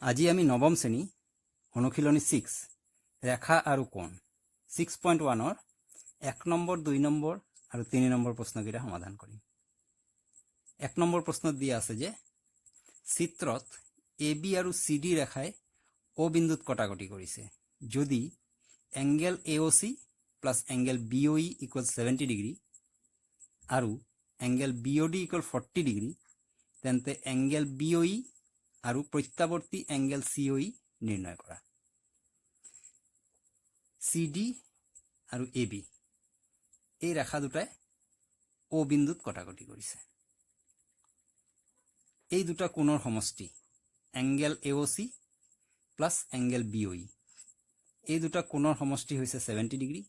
আজি আমি নৱম শ্ৰেণী অনুশীলনী 6 ৰেখা আৰু কোণ 6.1 1 নম্বৰ 2 নম্বৰ আৰু 3 নম্বৰ প্ৰশ্নকেইটা সমাধান কৰিম। 1 নম্বৰ প্ৰশ্নত দিয়া আছে যে চিত্ৰত AB আৰু CD ৰেখাই O বিন্দুত কটাকটি কৰিছে যদি angle AOC plus angle BOE equal 70 degree আৰু এংগেল BOD ইকুয়াল 40 ডিগ্ৰী তেন্তে এংগেল BOE আৰু প্ৰত্যাৱৰ্তী এংগেল COE নিৰ্ণয় কৰা। CD আৰু AB এই ৰেখা দুটাই O বিন্দুত কটাকটি কৰিছে। এই দুটা কোণৰ সমষ্টি angle AOC plus angle BOE এই দুটা কোণৰ সমষ্টি হৈছে 70 ডিগ্ৰী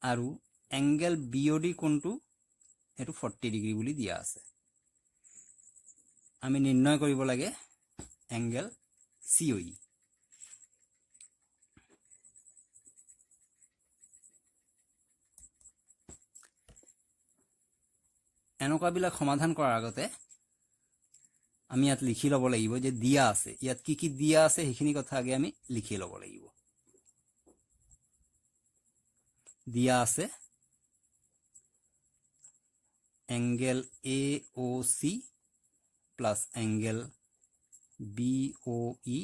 আৰু এংগেল BOD কোণটো এটো 40 ডিগ্ৰী বুলি দিয়া আছে। আমি নিৰ্ণয় কৰিব লাগে এংগেল COE। এনেকুৱাবিলাক সমাধান কৰাৰ আগতে আমি ইয়াত লিখি ল'ব লাগিব যে দিয়া আছে, ইয়াত কি কি দিয়া আছে সেইখিনি কথা আগে আমি লিখি ল'ব লাগিব। দিয়া আছে angle AOC plus angle BOE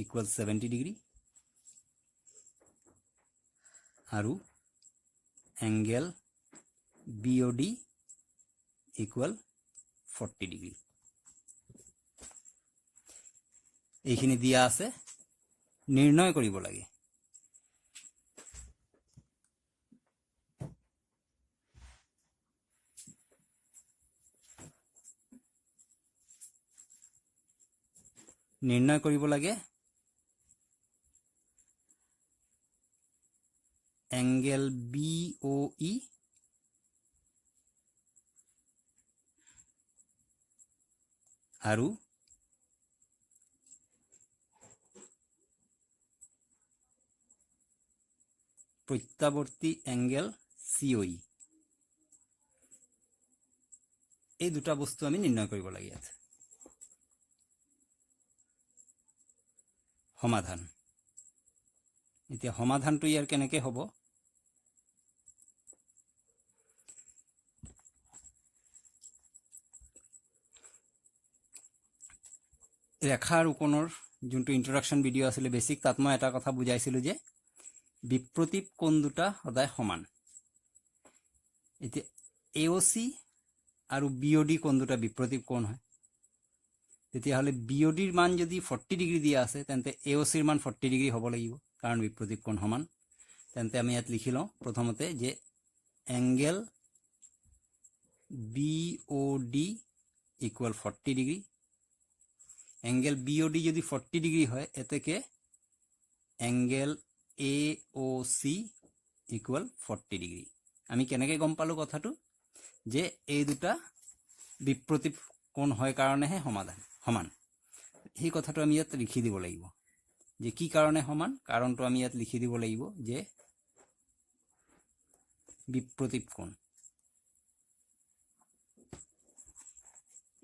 equal 70 degree আৰু এংগেল BOD ইকুয়াল 40 ডিগ্ৰী। এইখিনি দিয়া আছে, নিৰ্ণয় কৰিব লাগে। নিৰ্ণয় কৰিব লাগে এংগেল BOE আৰু প্ৰত্যাৱৰ্তী এংগেল COE। এই দুটা বস্তু আমি নিৰ্ণয় কৰিব লাগে ইয়াত। সমাধান এতিয়া সমাধানটো ইয়াৰ কেনেকৈ হ'ব? ৰেখা আৰু কোণৰ যোনটো ইন্ট্ৰডাকশন ভিডিও আছিল বেসিক, তাত মই এটা কথা বুজাইছিলো যে বিপ্ৰতীপ কোণ দুটা সদায় সমান। এতিয়া AOC আৰু BOD কোণ দুটা বিপ্ৰতীপ কোণ হয়। তেতিয়াহ'লে BOD ৰ মান যদি 40 ডিগ্ৰী দিয়া আছে তেন্তে AOC ৰ মান 40 ডিগ্ৰী হ'ব লাগিব, কাৰণ বিপ্ৰতীপ কোণ সমান। তেন্তে আমি ইয়াত লিখি লওঁ প্ৰথমতে যে angle BOD equal 40 degree. Angle BOD যদি 40 ডিগ্ৰী হয় এতেকে এংগেল AOC ইকুয়াল 40 ডিগ্ৰী। আমি কেনেকৈ গম পালো কথাটো যে এই দুটা বিপ্ৰতীপ কোণ হয় কাৰণেহে সমান। এই কথাটো আমি ইয়াত লিখি দিব লাগিব যে কি কাৰণে সমান, কাৰণটো আমি ইয়াত লিখি দিব লাগিব যে বিপ্ৰতীপ কোণ।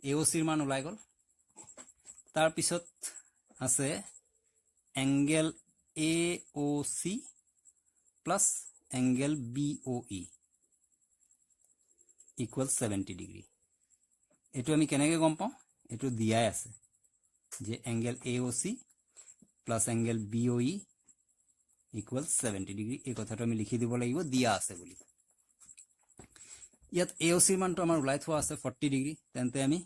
AOC ৰ মান ওলাই গ'ল। তাৰ পিছত আছে angle AOC plus angle BOE equal 70 degree. এটো আমি কেনেকৈ গম পাওঁ? এটো দিয়াই আছে যে angle AOC plus angle BOE equal 70 degree. এই কথাটো আমি লিখি দিব লাগিব দিয়া আছে বুলি। ইয়াত AOC ৰ মানটো আমাৰ ওলাই থোৱা আছে 40 ডিগ্ৰী, তেন্তে আমি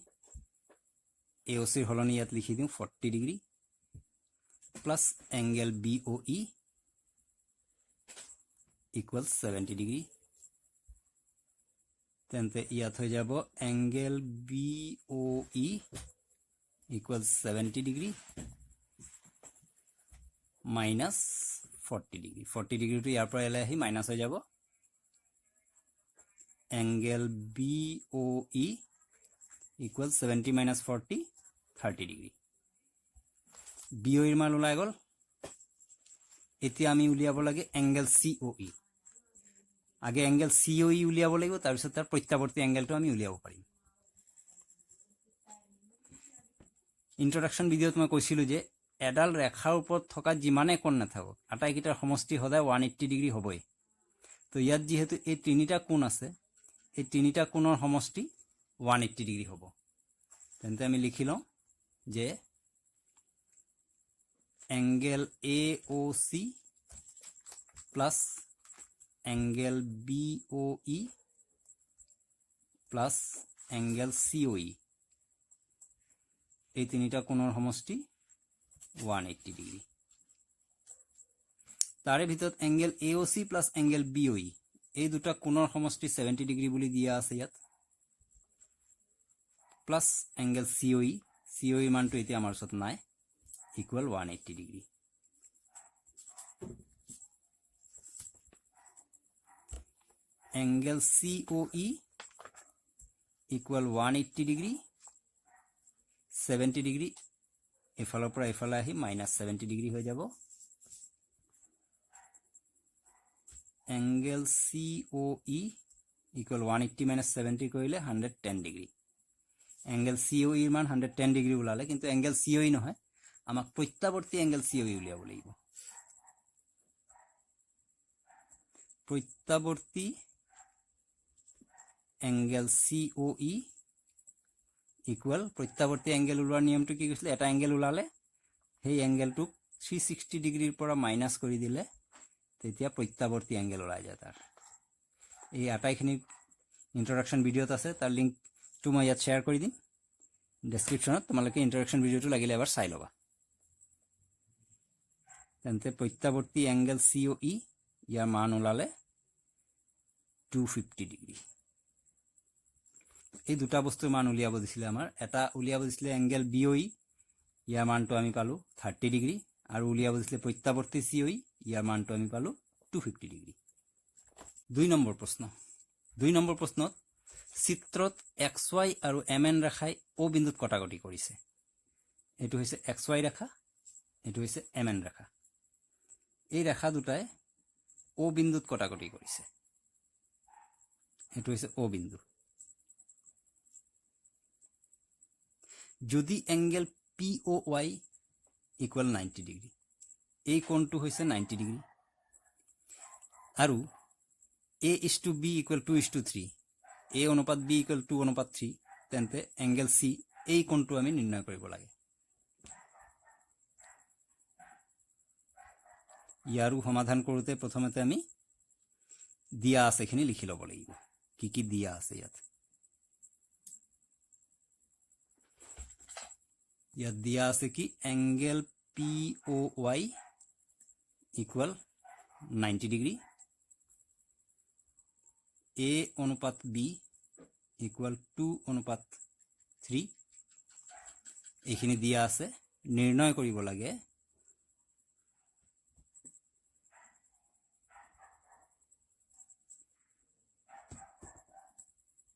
AOC ৰ হলনি ইয়াত লিখি দিওঁ 40 degree plus angle BOE equal 70 degree. তেন্তে ইয়াত হৈ যাব angle BOE equal 70 degree minus 40 degree. 40 ডিগ্ৰীটো ইয়াৰ পৰা এলাই আহি মাইনাস হৈ যাব। Angle BOE equal 70 minus 40 30 degree. BOE ৰ মান ওলাই গ'ল। এতিয়া আমি উলিয়াব লাগে এংগেল COE। আগে এংগেল COE উলিয়াব লাগিব, তাৰপিছত তাৰ প্ৰত্যাৱৰ্তী এংগেলটো আমি উলিয়াব পাৰিম। ইন্ট্ৰডাকশ্যন ভিডিঅ'ত মই কৈছিলোঁ যে এডাল ৰেখাৰ ওপৰত থকা যিমানে কোণ নাথাকক আটাইকেইটাৰ সমষ্টি সদায় 180 ডিগ্ৰী হ'বই। তো ইয়াত যিহেতু এই তিনিটা কোণ আছে, এই তিনিটা কোণৰ সমষ্টি 180 ডিগ্ৰী হ'ব। তেন্তে আমি লিখি লওঁ যে angle AOC plus angle BOE plus angle COE, এই তিনিটা কোণৰ সমষ্টি 180 ডিগ্ৰী। তাৰে ভিতৰত angle AOC plus angle BOE এই দুটা কোণৰ সমষ্টি 70 ডিগ্ৰী বুলি দিয়া আছে ইয়াত, প্লাছ এংগেল COE মানটো এতিয়া আমাৰ ওচৰত নাই, equal 180 degree. Angle COE equal 180 degree, 70 degree এফালৰ পৰা এফালে আহি -70 ডিগ্ৰী হৈ যাব। এংগেল COE ইকুৱেল 180 - 70 কৰিলে 110 ডিগ্ৰী। এংগেল COE মান 110 ডিগ্ৰী ওলালে, কিন্তু এংগেল COE নহয়, আমাক প্ৰত্যাৱৰ্তী এংগেল COE উলিয়াব লাগিব। প্ৰত্যাৱৰ্তী এংগেল COE ইকুৱেল, প্ৰত্যাৱৰ্তী এংগেল ওলোৱাৰ নিয়মটো কি কৈছিলে, এটা এংগেল ওলালে সেই এংগেলটোক 360 ডিগ্ৰীৰ পৰা মাইনাছ কৰি দিলে তেতিয়া প্ৰত্যাৱৰ্তী এংগেল ওলাই যায় তাৰ। এই আটাইখিনি ইন্ট্ৰডাকশ্যন ভিডিঅ'ত আছে, তাৰ লিংকটো মই ইয়াত শ্বেয়াৰ কৰি দিম ডেছক্ৰিপশ্যনত, তোমালোকে ইন্ট্ৰডাকশ্যন ভিডিঅ'টো লাগিলে এবাৰ চাই ল'বা। তেন্তে প্ৰত্যাৱৰ্তী এংগেল COE ইয়াৰ মান ওলালে 250 ডিগ্ৰী। এই দুটা বস্তুৰ মান উলিয়াব দিছিলে আমাৰ, এটা উলিয়াব দিছিলে এংগেল BOE, ইয়াৰ মানটো আমি পালোঁ 30 ডিগ্ৰী, আৰু উলিয়াব দিছিলে প্ৰত্যাৱৰ্তী COE, ইয়াৰ মানটো আমি পালোঁ 250 ডিগ্ৰী। 2 নম্বৰ প্ৰশ্ন। 2 নম্বৰ প্ৰশ্নত চিত্ৰত XY আৰু MN ৰেখাই O বিন্দুত কটাকটি কৰিছে। এইটো হৈছে XY ৰেখা, এইটো হৈছে MN ৰেখা। এই ৰেখা দুটাই O বিন্দুত কটাকটি কৰিছে। এইটো হৈছে O বিন্দু। যদি এংগেল POY ইকুৱেল 90 ডিগ্ৰী, এই কোণটো হৈছে 90 ডিগ্ৰী, আৰু A:B ইকুৱেল 2:3, A অনুপাত B ইকুৱেল 2:3, তেন্তে এংগেল C এই কোণটো আমি নিৰ্ণয় কৰিব লাগে। ইয়াৰো সমাধান কৰোঁতে প্ৰথমতে আমি দিয়া আছেখিনি লিখি ল'ব লাগিব, কি কি দিয়া আছে ইয়াত। ইয়াত দিয়া আছে কি, angle POY equal 90 degree, A অনুপাত B ইকুৱেল 2:3, এইখিনি দিয়া আছে। নিৰ্ণয় কৰিব লাগে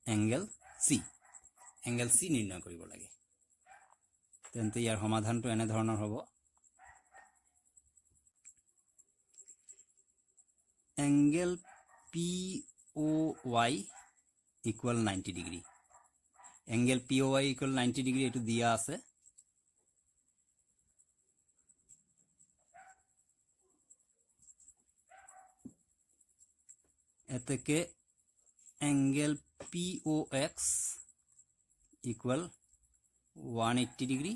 এংগেল C। এংগেল C নিৰ্ণয় কৰিব লাগে। তেন্তে ইয়াৰ সমাধানটো এনেধৰণৰ হ'ব, angle POY equal 90 degree. Angle POY equal 90 degree এইটো দিয়া আছে। এতেকে angle POX equal 180 degree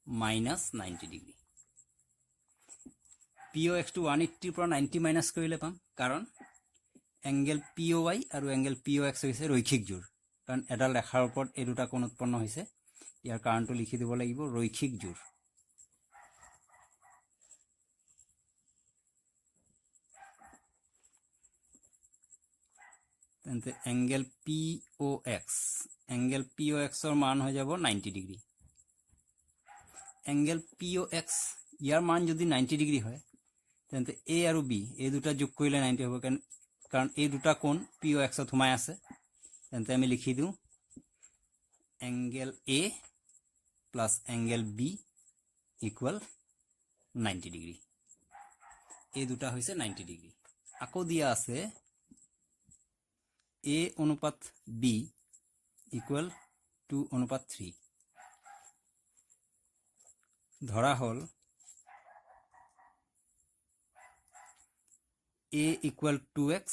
minus 90 degree. POX টো 180ৰ পৰা 90 মাইনাছ কৰিলে পাম, কাৰণ এংগেল POY আৰু এংগেল POX হৈছে ৰৈখিক জোৰ, কাৰণ এডাল ৰেখাৰ ওপৰত এই দুটা কোণ উৎপন্ন হৈছে। ইয়াৰ কাৰণটো লিখি দিব লাগিব, ৰৈখিক জোৰ। তেন্তে এংগেল POXৰ মান হৈ যাব 90 ডিগ্ৰী। এংগেল POX ইয়াৰ মান যদি 90 ডিগ্ৰী হয়, তেন্তে A আৰু B এই দুটা যোগ কৰিলে 90 হ'ব, কাৰণ এই দুটা কোণ POXত সোমাই আছে। তেন্তে আমি লিখি দিওঁ angle A plus angle B equal 90 degree. এই দুটা হৈছে 90 ডিগ্ৰী। আকৌ দিয়া আছে A অনুপাত B ইকুৱেল 2:3। ধৰা হ'ল a ইকুৱেল 2x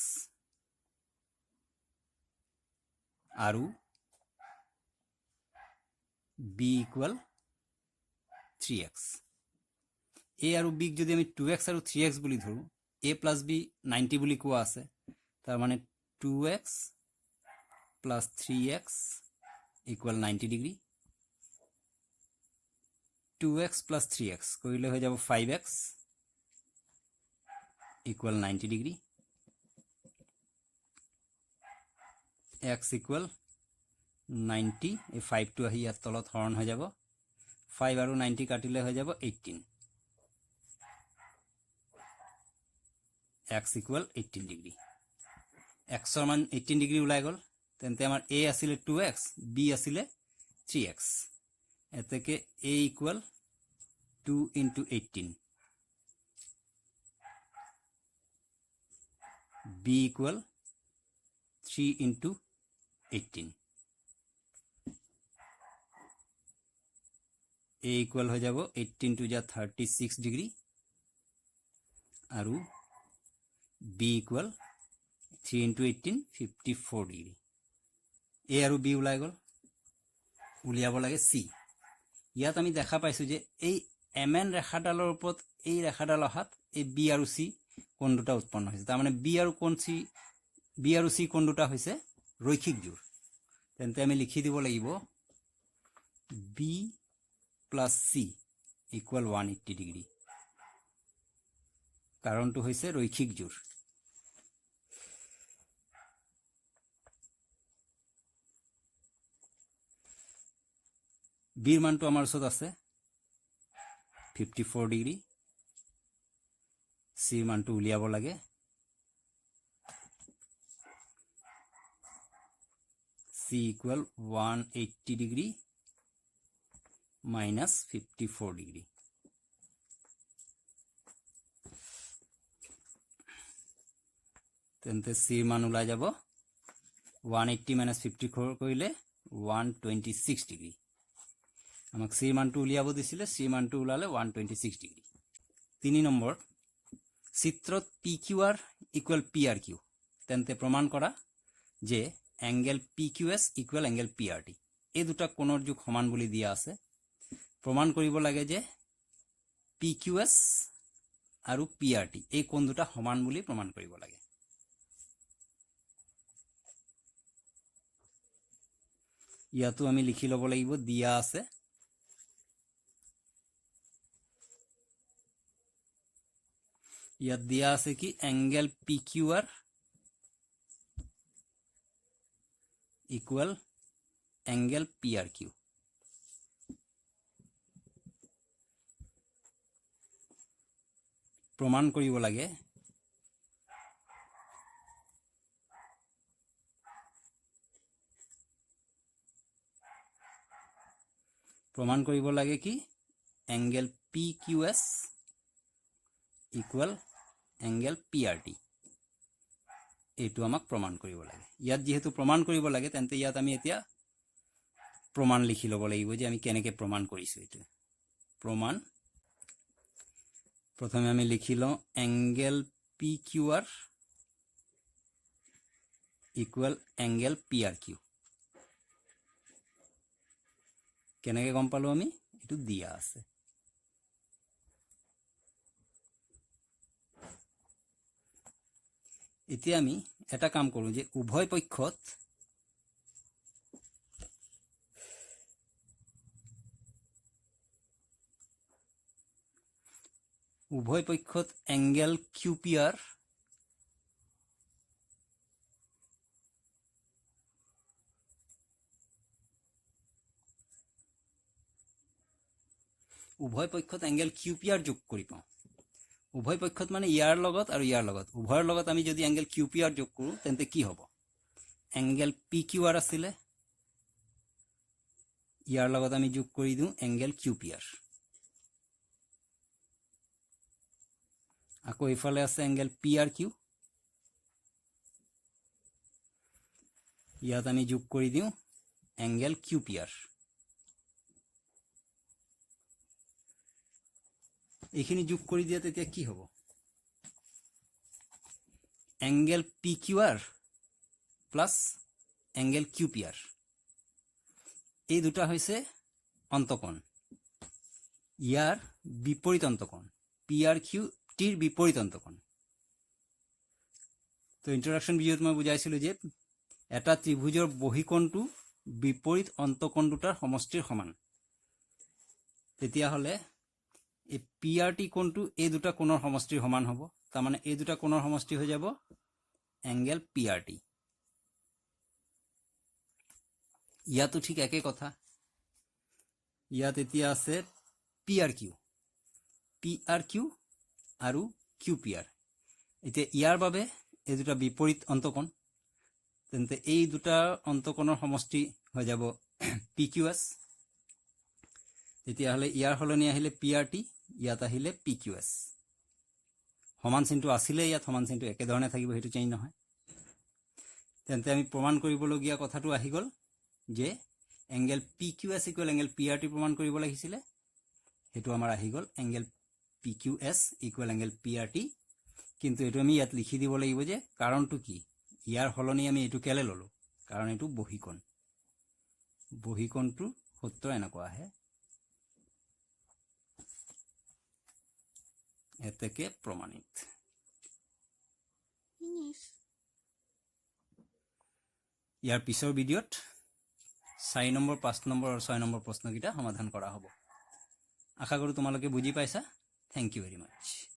আৰু b ইকুৱেল 3x। a আৰু b যদি আমি 2x আৰু 3x বুলি ধৰো, a প্লাছ b 90 বুলি কোৱা আছে, তাৰ মানে 2x plus 3x equal 90 degree. 2x plus 3x কৰিলে হৈ যাব 5x equal 90 degree. x equal 90, এই 5টো আহি ইয়াত তলত হৰণ হৈ যাব, 5 আৰু 90 কাটিলে হৈ যাব 18, x ইকুৱেল 18 ডিগ্ৰী। xৰ মান 18 ডিগ্ৰী ওলাই গ'ল, তেন্তে আমাৰ a আছিলে 2x, b আছিলে 3x। এতেকে a equal 2 into 18, b equal 3 into 18, a equal হৈ যাব 18 টু যা 36 ডিগ্ৰী আৰু b equal 3 into 18 54 degree. a আৰু b ওলাই গ'ল, উলিয়াব লাগে c। ইয়াত আমি দেখা পাইছো যে এই mn ৰেখাডালৰ ওপৰত এই ৰেখাডাল অহাত এই b আৰু c কোণ দুটা উৎপন্ন হৈছে, তাৰ মানে b আৰু c কোণ দুটা হৈছে ৰৈখিক জোড়। তেন্তে আমি লিখি দিব লাগিব b plus c equal 180 degree, কাৰণটো হৈছে ৰৈখিক জোড়। বিৰ মানটো আমাৰ ওচৰত আছে 54 ডিগ্ৰী, চিৰ মানটো উলিয়াব লাগে, c equal 180 degree minus 54 degree. তেন্তে চিৰ মান ওলাই যাব 180 মাইনাছ 54 কৰিলে 126 ডিগ্ৰী। আমাক চিৰ মানটো উলিয়াব দিছিলে, চিৰ মানটো ওলালে 126 ডিগ্ৰী। 3 নম্বৰ, চিত্ৰত PQR ইকুৱেল PRQ, তেন্তে প্ৰমাণ কৰা যে angle PQS equal angle PRT, এই দুটা কোণৰ যোগ সমান বুলি দিয়া আছে। প্ৰমাণ কৰিব লাগে যে PQS আৰু PRT এই কোণ দুটা সমান বুলি প্ৰমাণ কৰিব লাগে। ইয়াতো আমি লিখি ল'ব লাগিব, দিয়া আছে ইয়াত দিয়া আছে কি angle PQR equal angle PRQ। প্ৰমাণ কৰিব লাগে কি angle PQS equal angle PRT, এইটো আমাক প্ৰমাণ কৰিব লাগে। ইয়াত যেহেতু প্ৰমাণ কৰিব লাগে, তেন্তে ইয়াত আমি এতিয়া প্ৰমাণ লিখি ল'ব লাগিব যে আমি কেনেকৈ প্ৰমাণ কৰিছোঁ। এইটো প্ৰমাণ, প্ৰথমে আমি লিখি লওঁ angle PQR equal angle PRQ। কেনেকৈ গম পালো আমি, এইটো দিয়া আছে। এতিয়া আমি এটা কাম কৰোঁ যে উভয় পক্ষত এংগেল QPR যোগ কৰি পাওঁ। উভয় পক্ষত মানে ইয়াৰ লগত আৰু ইয়াৰ লগত, উভয়ৰ লগত আমি যদি এংগেল QPR যোগ কৰোঁ তেন্তে কি হ'ব, এংগেল PQR আছিলে, ইয়াৰ লগত আমি যোগ কৰি দিওঁ এংগেল QPR। আকৌ ইফালে আছে এংগেল PRQ, ইয়াত আমি যোগ কৰি দিওঁ এংগেল QPR। এইখিনি যোগ কৰি দিয়া তেতিয়া কি হ'ব angle P Q R plus angle Q P R এই দুটা হৈছে অন্তকোণ ইয়াৰ বিপৰীত অন্তকোণ পি আৰ কিউ টিৰ বিপৰীত অন্তকোণ তো ইন্ট্ৰডাকশ্যন ভিডিঅ'ত মই বুজাইছিলোঁ যে এটা ত্ৰিভুজৰ বহিকোণটো বিপৰীত অন্তকোণ দুটাৰ সমষ্টিৰ সমান তেতিয়াহ'লে এই পি আৰ টি কোণটো এই দুটা কোণৰ সমষ্টিৰ সমান হ'ব তাৰমানে এই দুটা কোণৰ সমষ্টি হৈ যাব এংগেল পি আৰ টি ইয়াতো ঠিক একে কথা ইয়াত এতিয়া আছে পি আৰ কিউ আৰু কিউ পি আৰ এতিয়া ইয়াৰ বাবে এই দুটা বিপৰীত অন্তকোণ তেন্তে এই দুটা অন্তকোণৰ সমষ্টি হৈ যাব পি কিউ এছ তেতিয়াহ'লে ইয়াৰ সলনি আহিলে পি আৰ টি ইয়াত আহিলে পি কিউ এছ সমান চিনটো আছিলে ইয়াত সমান চিনটো একেধৰণে থাকিব সেইটো চেঞ্জ নহয় তেন্তে আমি প্ৰমাণ কৰিবলগীয়া কথাটো আহি গ'ল যে angle P Q S equal angle P R T প্ৰমাণ কৰিব লাগিছিলে সেইটো আমাৰ আহি গ'ল angle P Q S equal angle P R T কিন্তু এইটো আমি ইয়াত লিখি দিব লাগিব যে কাৰণটো কি ইয়াৰ সলনি আমি এইটো কেলে ল'লোঁ কাৰণ এইটো বহিকোণটোৰ সূত্ৰ এনেকুৱা আহে এতেকে প্ৰমাণিত ইয়াৰ পিছৰ ভিডিঅ'ত 4 নম্বৰ 5 নম্বৰ আৰু 6 নম্বৰ প্ৰশ্নকেইটা সমাধান কৰা হ'ব আশা কৰোঁ তোমালোকে বুজি পাইছা থেংক ইউ ভেৰি মাছ